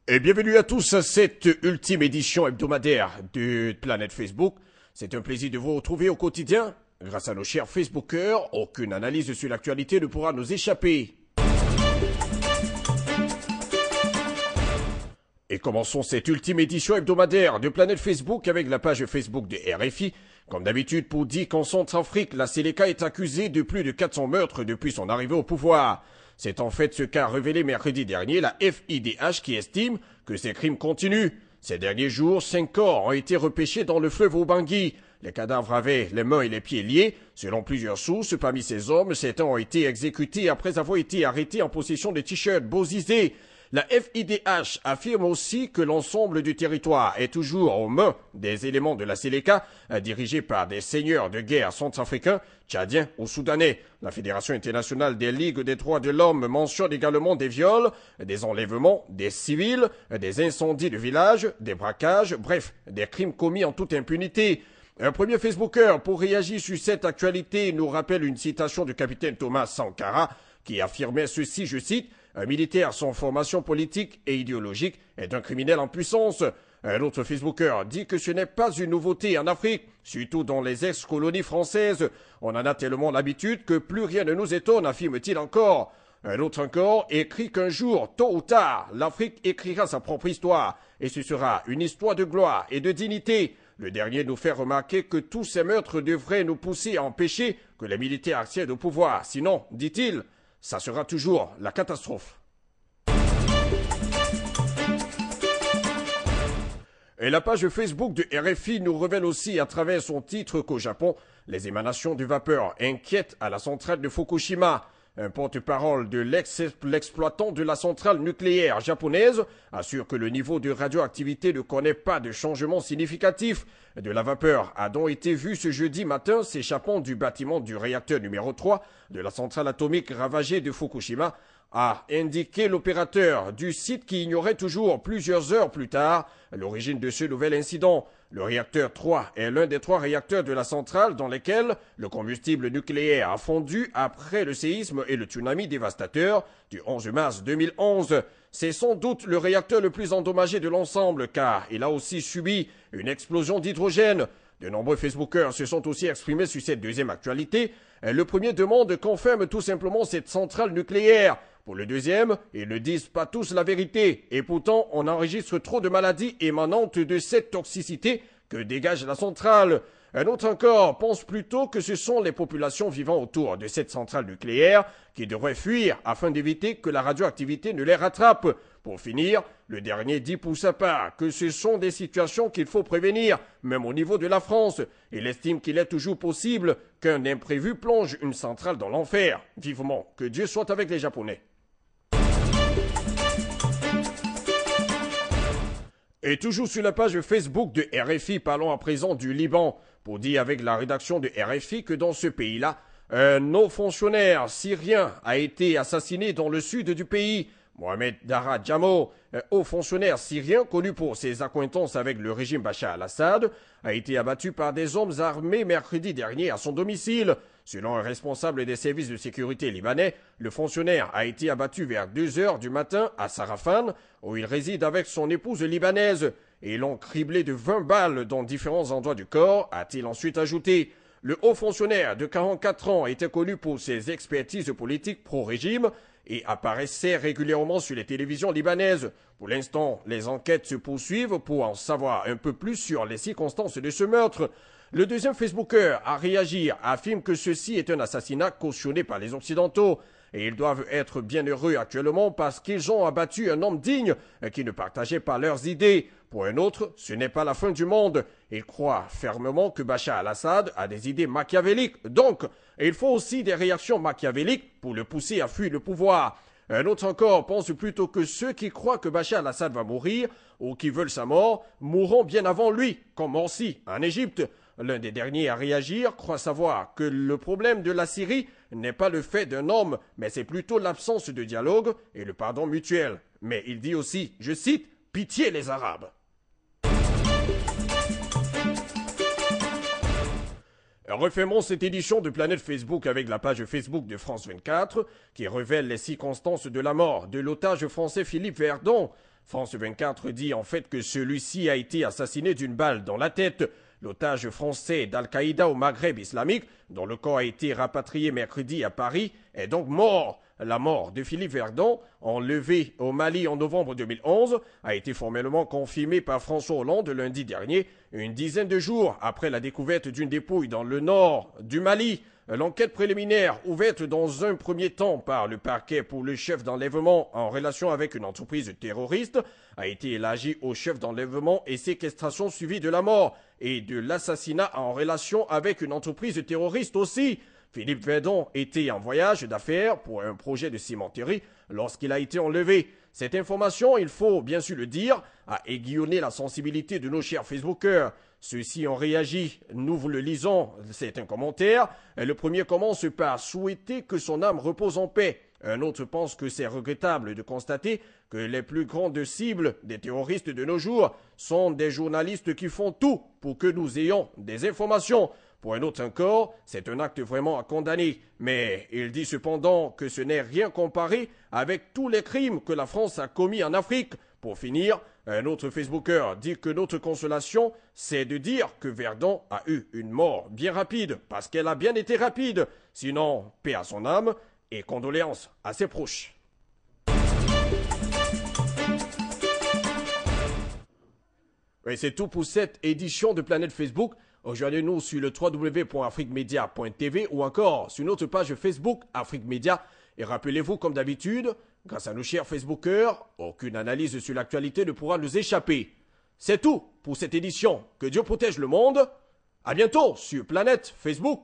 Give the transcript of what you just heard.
Et bienvenue à tous à cette ultime édition hebdomadaire de Planète Facebook. C'est un plaisir de vous retrouver au quotidien. Grâce à nos chers Facebookers, aucune analyse sur l'actualité ne pourra nous échapper. Et commençons cette ultime édition hebdomadaire de Planète Facebook avec la page Facebook de RFI. Comme d'habitude, pour dire qu'en Centrafrique, la Séléka est accusée de plus de 400 meurtres depuis son arrivée au pouvoir. C'est en fait ce qu'a révélé mercredi dernier la FIDH qui estime que ces crimes continuent. Ces derniers jours, 5 corps ont été repêchés dans le fleuve Ubangui. Les cadavres avaient les mains et les pieds liés. Selon plusieurs sources, parmi ces hommes, certains ont été exécutés après avoir été arrêtés en possession de t-shirts Bozizé. La FIDH affirme aussi que l'ensemble du territoire est toujours aux mains des éléments de la Séléka, dirigés par des seigneurs de guerre centrafricains, tchadiens ou soudanais. La Fédération internationale des ligues des droits de l'homme mentionne également des viols, des enlèvements, des civils, des incendies de villages, des braquages, bref, des crimes commis en toute impunité. Un premier Facebooker pour réagir sur cette actualité nous rappelle une citation du capitaine Thomas Sankara qui affirmait ceci, je cite, « Un militaire sans formation politique et idéologique est un criminel en puissance ». Un autre Facebooker dit que ce n'est pas une nouveauté en Afrique, surtout dans les ex-colonies françaises. On en a tellement l'habitude que plus rien ne nous étonne, affirme-t-il encore. Un autre encore écrit qu'un jour, tôt ou tard, l'Afrique écrira sa propre histoire, et ce sera une histoire de gloire et de dignité. Le dernier nous fait remarquer que tous ces meurtres devraient nous pousser à empêcher que les militaires accèdent au pouvoir. Sinon, dit-il, ça sera toujours la catastrophe. Et la page Facebook de RFI nous révèle aussi à travers son titre qu'au Japon, les émanations de vapeur inquiètent à la centrale de Fukushima. Un porte-parole de l'exploitant de la centrale nucléaire japonaise assure que le niveau de radioactivité ne connaît pas de changement significatif. De la vapeur a donc été vue ce jeudi matin s'échappant du bâtiment du réacteur numéro 3 de la centrale atomique ravagée de Fukushima, a indiqué l'opérateur du site qui ignorait toujours plusieurs heures plus tard l'origine de ce nouvel incident. Le réacteur 3 est l'un des 3 réacteurs de la centrale dans lesquels le combustible nucléaire a fondu après le séisme et le tsunami dévastateur du 11 mars 2011. C'est sans doute le réacteur le plus endommagé de l'ensemble car il a aussi subi une explosion d'hydrogène. De nombreux Facebookers se sont aussi exprimés sur cette deuxième actualité. Le premier demande qu'on ferme tout simplement cette centrale nucléaire. Pour le deuxième, ils ne disent pas tous la vérité. Et pourtant, on enregistre trop de maladies émanantes de cette toxicité que dégage la centrale. Un autre encore pense plutôt que ce sont les populations vivant autour de cette centrale nucléaire qui devraient fuir afin d'éviter que la radioactivité ne les rattrape. Pour finir, le dernier dit pour sa part que ce sont des situations qu'il faut prévenir, même au niveau de la France. Il estime qu'il est toujours possible qu'un imprévu plonge une centrale dans l'enfer. Vivement, que Dieu soit avec les Japonais. Et toujours sur la page Facebook de RFI, parlons à présent du Liban, pour dire avec la rédaction de RFI que dans ce pays-là, un haut fonctionnaire syrien a été assassiné dans le sud du pays. Mohamed Dara Djamo, un haut fonctionnaire syrien connu pour ses accointances avec le régime Bachar al-Assad, a été abattu par des hommes armés mercredi dernier à son domicile. Selon un responsable des services de sécurité libanais, le fonctionnaire a été abattu vers 2 heures du matin à Sarafan, où il réside avec son épouse libanaise, et ils l'ont criblé de 20 balles dans différents endroits du corps, a-t-il ensuite ajouté. Le haut fonctionnaire de 44 ans était connu pour ses expertises politiques pro-régime et apparaissait régulièrement sur les télévisions libanaises. Pour l'instant, les enquêtes se poursuivent pour en savoir un peu plus sur les circonstances de ce meurtre. Le deuxième Facebooker à réagir affirme que ceci est un assassinat cautionné par les Occidentaux. Et ils doivent être bien heureux actuellement parce qu'ils ont abattu un homme digne qui ne partageait pas leurs idées. Pour un autre, ce n'est pas la fin du monde. Il croit fermement que Bachar al-Assad a des idées machiavéliques. Donc, il faut aussi des réactions machiavéliques pour le pousser à fuir le pouvoir. Un autre encore pense plutôt que ceux qui croient que Bachar al-Assad va mourir ou qui veulent sa mort mourront bien avant lui, comme Morsi en Égypte. L'un des derniers à réagir croit savoir que le problème de la Syrie n'est pas le fait d'un homme, mais c'est plutôt l'absence de dialogue et le pardon mutuel. Mais il dit aussi, je cite, « Pitié les Arabes ». Refermons cette édition de Planète Facebook avec la page Facebook de France 24 qui révèle les circonstances de la mort de l'otage français Philippe Verdon. France 24 dit en fait que celui-ci a été assassiné d'une balle dans la tête. L'otage français d'Al-Qaïda au Maghreb islamique, dont le corps a été rapatrié mercredi à Paris, est donc mort. La mort de Philippe Verdon, enlevé au Mali en novembre 2011, a été formellement confirmée par François Hollande lundi dernier, une dizaine de jours après la découverte d'une dépouille dans le nord du Mali. L'enquête préliminaire, ouverte dans un premier temps par le parquet pour le chef d'enlèvement en relation avec une entreprise terroriste, a été élargie au chef d'enlèvement et séquestration suivie de la mort et de l'assassinat en relation avec une entreprise terroriste aussi. Philippe Verdon était en voyage d'affaires pour un projet de cimenterie lorsqu'il a été enlevé. Cette information, il faut bien sûr le dire, a aiguillonné la sensibilité de nos chers Facebookers. Ceux-ci ont réagi, nous vous le lisons, c'est un commentaire. Le premier commence par souhaiter que son âme repose en paix. Un autre pense que c'est regrettable de constater que les plus grandes cibles des terroristes de nos jours sont des journalistes qui font tout pour que nous ayons des informations. Pour un autre encore, c'est un acte vraiment à condamner. Mais il dit cependant que ce n'est rien comparé avec tous les crimes que la France a commis en Afrique. Pour finir, un autre Facebooker dit que notre consolation, c'est de dire que Verdon a eu une mort bien rapide, parce qu'elle a bien été rapide. Sinon, paix à son âme et condoléances à ses proches. Et c'est tout pour cette édition de Planète Facebook. Rejoignez-nous sur le www.afriquemedia.tv ou encore sur notre page Facebook Afrique Média. Et rappelez-vous, comme d'habitude, grâce à nos chers Facebookers, aucune analyse sur l'actualité ne pourra nous échapper. C'est tout pour cette édition. Que Dieu protège le monde. À bientôt sur Planète Facebook.